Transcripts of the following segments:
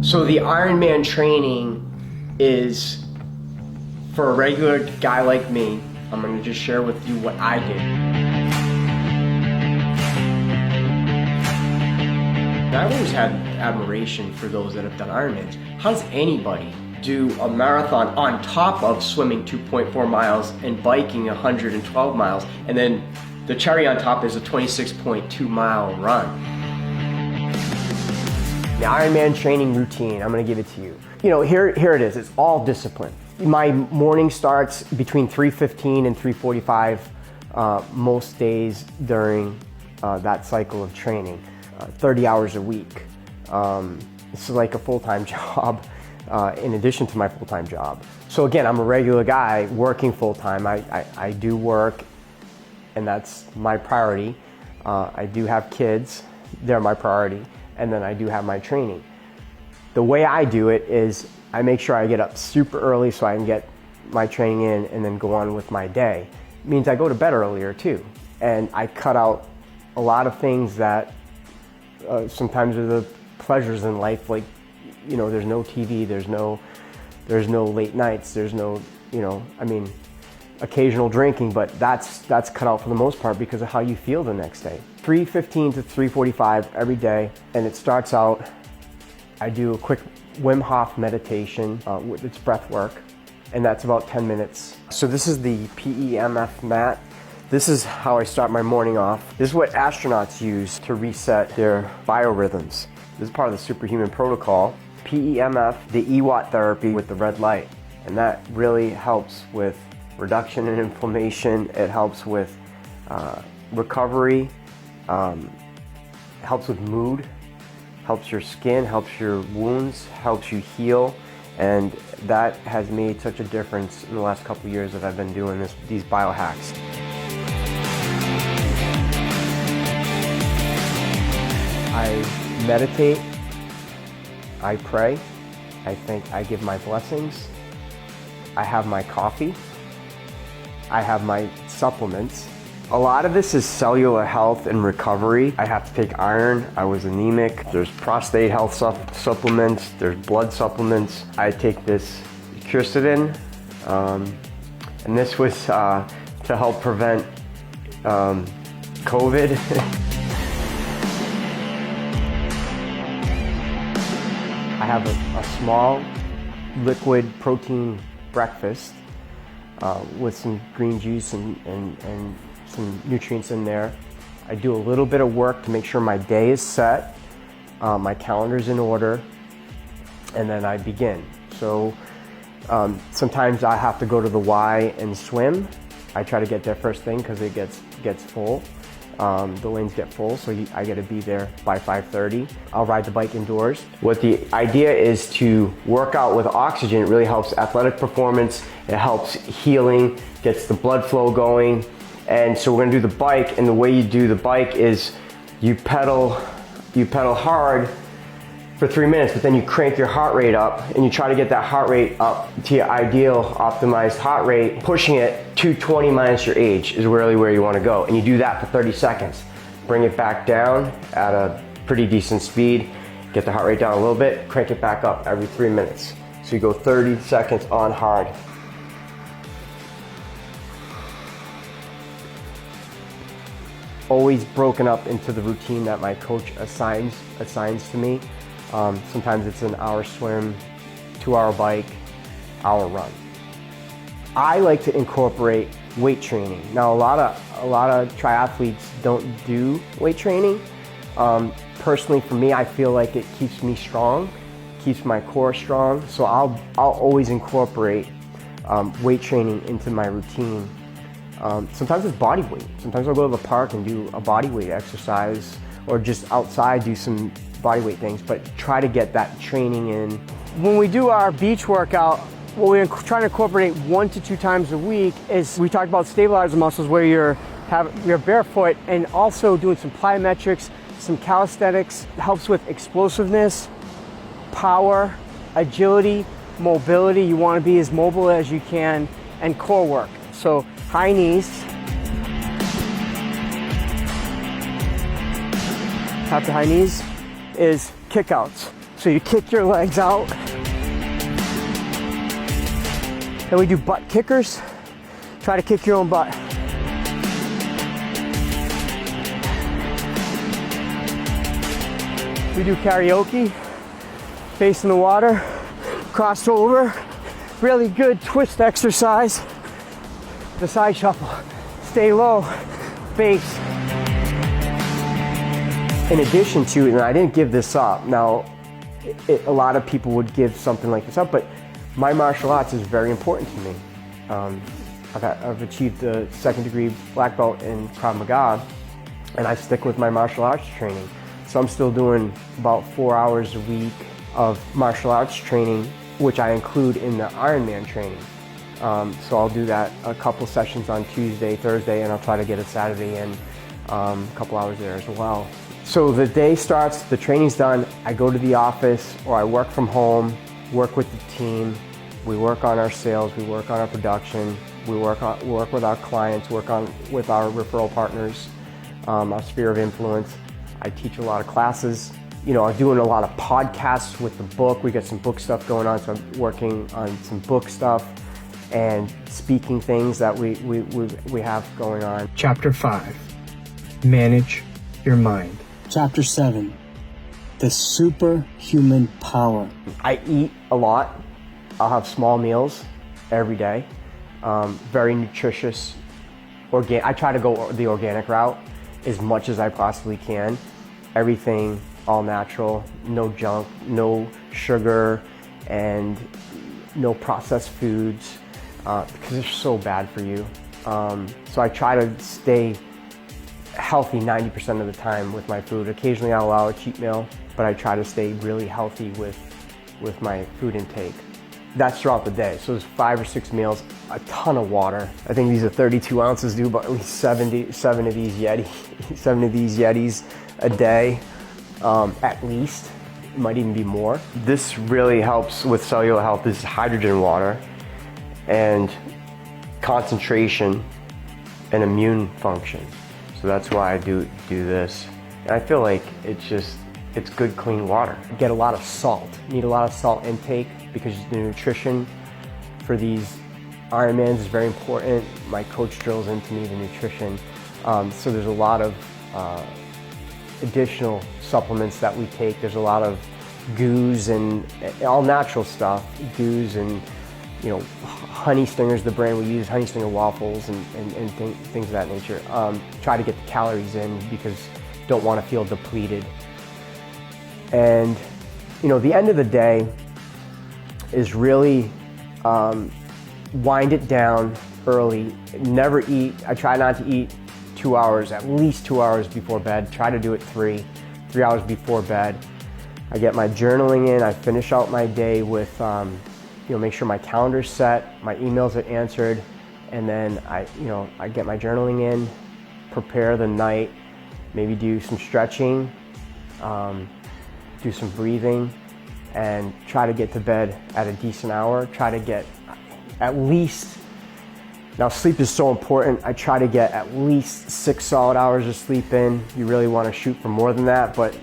So the Ironman training is for a regular guy like me. I'm going to just share with you what I did. I've always had admiration for those that have done Ironmans. How does anybody do a marathon on top of swimming 2.4 miles and biking 112 miles, and then the cherry on top is a 26.2 mile run? The Ironman training routine, I'm going to give it to you. You know, here it is. It's all discipline. My morning starts between 3:15 and 3:45 most days during that cycle of training. 30 hours a week. It's like a full-time job in addition to my full-time job. So again, I'm a regular guy working full-time. I do work, and that's my priority. I do have kids. They're my priority. And then I do have my training. The way I do it is I make sure I get up super early so I can get my training in and then go on with my day. It means I go to bed earlier too. And I cut out a lot of things that sometimes are the pleasures in life, like, you know, there's no TV, there's no late nights, there's no, you know, I mean, occasional drinking, but that's cut out for the most part because of how you feel the next day. 3:15 to 3:45 every day, and it starts out, I do a quick Wim Hof meditation, it's breath work, and that's about 10 minutes. So this is the PEMF mat. This is how I start my morning off. This is what astronauts use to reset their biorhythms. This is part of the superhuman protocol. PEMF, the EWAT therapy with the red light. And that really helps with reduction in inflammation. It helps with recovery, helps with mood, helps your skin, helps your wounds, helps you heal. And that has made such a difference in the last couple of years that I've been doing these biohacks. I meditate, I pray, I give my blessings, I have my coffee, I have my supplements. A lot of this is cellular health and recovery. I have to take iron, I was anemic. There's prostate health supplements, there's blood supplements. I take this quercetin, and this was to help prevent COVID. I have a small liquid protein breakfast with some green juice and some nutrients in there. I do a little bit of work to make sure my day is set, my calendar's in order, and then I begin. So sometimes I have to go to the Y and swim. I try to get there first thing because it gets full. The lanes get full, so I got to be there by 5:30. I'll ride the bike indoors. What the idea is to work out with oxygen. It really helps athletic performance. It helps healing, gets the blood flow going. And so we're going to do the bike, and the way you do the bike is you pedal hard for 3 minutes, but then you crank your heart rate up, and you try to get that heart rate up to your ideal optimized heart rate. Pushing it 220 minus your age is really where you want to go, and you do that for 30 seconds. Bring it back down at a pretty decent speed, get the heart rate down a little bit, crank it back up every 3 minutes. So you go 30 seconds on hard. Always broken up into the routine that my coach assigns to me. Sometimes it's an hour swim, 2 hour bike, hour run. I like to incorporate weight training. Now a lot of triathletes don't do weight training. Personally for me, I feel like it keeps me strong, keeps my core strong. So I'll always incorporate weight training into my routine. Sometimes it's body weight. Sometimes I'll go to the park and do a body weight exercise, or just outside do some body weight things, but try to get that training in. When we do our beach workout, what we're trying to incorporate 1 to 2 times a week is, we talked about stabilizer muscles where you're barefoot, and also doing some plyometrics, some calisthenics. It helps with explosiveness, power, agility, mobility. You want to be as mobile as you can, and core work. So high knees, tap to high knees is kickouts. So you kick your legs out. Then we do butt kickers. Try to kick your own butt. We do karaoke, face in the water, crossed over. Really good twist exercise. The side shuffle. Stay low, face. In addition to, and I didn't give this up, now a lot of people would give something like this up, but my martial arts is very important to me. I've achieved a 2nd degree black belt in Krav Maga, and I stick with my martial arts training. So I'm still doing about 4 hours a week of martial arts training, which I include in the Ironman training. So I'll do that a couple sessions on Tuesday, Thursday, and I'll try to get a Saturday in, a couple hours there as well. So the day starts, the training's done, I go to the office or I work from home, work with the team, we work on our sales, we work on our production, we work with our clients, with our referral partners, our sphere of influence. I teach a lot of classes. You know, I'm doing a lot of podcasts with the book. We got some book stuff going on, so I'm working on some book stuff and speaking things that we have going on. Chapter 5, Manage Your Mind. Chapter 7, The Superhuman Power. I eat a lot. I'll have small meals every day. Very nutritious. I try to go the organic route as much as I possibly can. Everything all natural, no junk, no sugar, and no processed foods because they're so bad for you. So I try to stay healthy 90% of the time with my food. Occasionally I'll allow a cheat meal, but I try to stay really healthy with my food intake. That's throughout the day. So there's 5 or 6 meals, a ton of water. I think these are 32 ounces, do about at least seven of these Yetis a day, at least. It might even be more. This really helps with cellular health. This is hydrogen water and concentration and immune function. So that's why I do this. And I feel like it's good, clean water. Get a lot of salt. Need a lot of salt intake because the nutrition for these Ironmans is very important. My coach drills into me the nutrition. So there's a lot of additional supplements that we take. There's a lot of goos and all natural stuff. Goos and, you know, Honey Stinger's the brand we use, Honey Stinger waffles and things of that nature. Try to get the calories in because don't want to feel depleted. And, you know, the end of the day is really wind it down early. Never eat. I try not to eat 2 hours, at least 2 hours before bed. Try to do it 3 hours before bed. I get my journaling in. I finish out my day with, make sure my calendar's set, my emails are answered, and then I get my journaling in, prepare the night, maybe do some stretching, do some breathing, and try to get to bed at a decent hour. Try to get at least, now sleep is so important, I try to get at least 6 solid hours of sleep in. You really want to shoot for more than that, but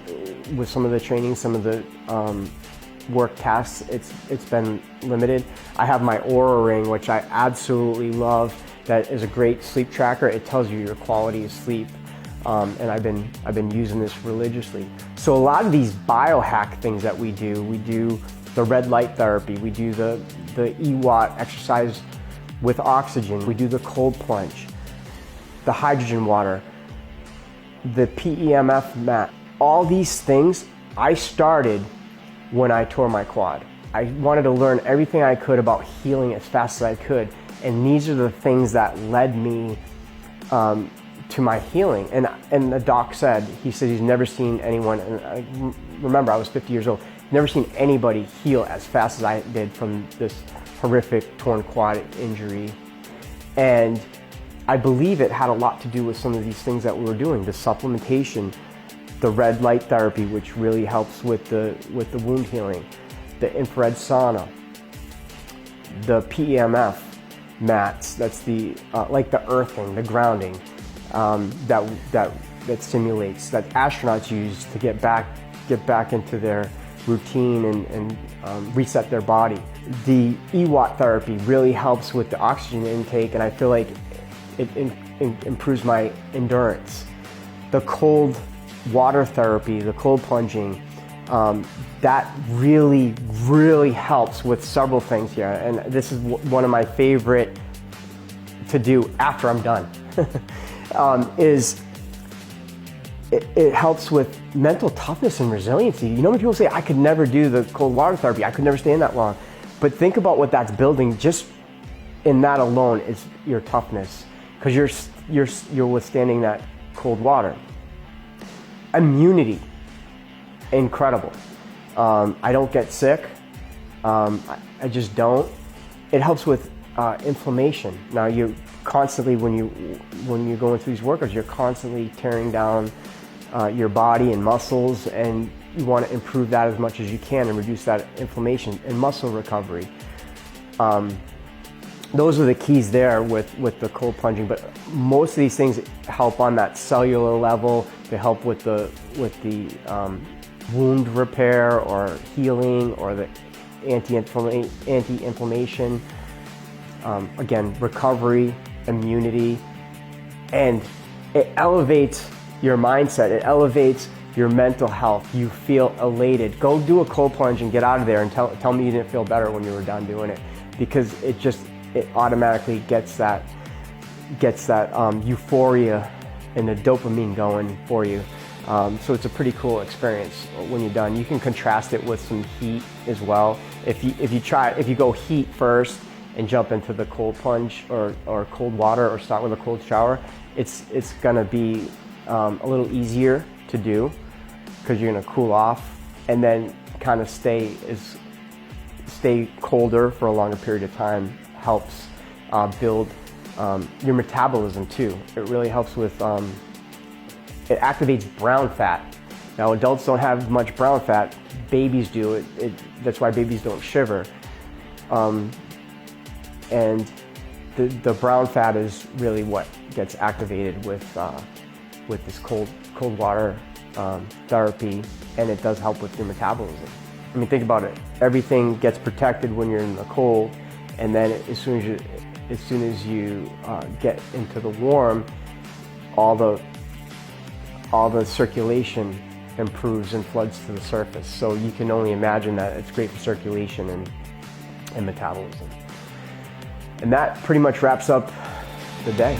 with some of the training, some of the work tasks, it's been limited. I have my Oura Ring, which I absolutely love. That is a great sleep tracker. It tells you your quality of sleep. And I've been using this religiously. So a lot of these biohack things that we do the red light therapy, we do the EWAT exercise with oxygen, we do the cold plunge, the hydrogen water, the PEMF mat. All these things I started when I tore my quad. I wanted to learn everything I could about healing as fast as I could, and these are the things that led me to my healing. And the doc said, he said he's never seen anyone, and I remember I was 50 years old, never seen anybody heal as fast as I did from this horrific torn quad injury. And I believe it had a lot to do with some of these things that we were doing, the supplementation, the red light therapy, which really helps with the wound healing, the infrared sauna, the PEMF mats, that's the like the earthing, the grounding, that stimulates, that astronauts use to get back into their routine and reset their body. The EWOT therapy really helps with the oxygen intake, and I feel like it improves my endurance. The cold water therapy, the cold plunging, that really, really helps with several things here. And this is one of my favorite to do after I'm done. It helps with mental toughness and resiliency. You know when people say, I could never do the cold water therapy, I could never stay in that long. But think about what that's building just in that alone is your toughness, because you're withstanding that cold water. Immunity, incredible. I don't get sick. I just don't. It helps with inflammation. Now you constantly, when you're going through these workouts, you're constantly tearing down your body and muscles, and you want to improve that as much as you can and reduce that inflammation and muscle recovery. Those are the keys there with the cold plunging, but most of these things help on that cellular level. They help with the wound repair or healing or the anti-inflammation. Again, recovery, immunity, and it elevates your mindset. It elevates your mental health. You feel elated. Go do a cold plunge and get out of there and tell me you didn't feel better when you were done doing it, because it automatically gets that euphoria and the dopamine going for you. So it's a pretty cool experience when you're done. You can contrast it with some heat as well. If you go heat first and jump into the cold plunge or cold water, or start with a cold shower, it's gonna be a little easier to do, because you're gonna cool off and then kind of stay colder for a longer period of time. Helps build your metabolism too. It really helps with, it activates brown fat. Now adults don't have much brown fat, babies do. That's why babies don't shiver. And the brown fat is really what gets activated with this cold water therapy, and it does help with your metabolism. I mean, think about it. Everything gets protected when you're in the cold, and then as soon as you get into the warm, all the circulation improves and floods to the surface. So you can only imagine that it's great for circulation and metabolism. And that pretty much wraps up the day.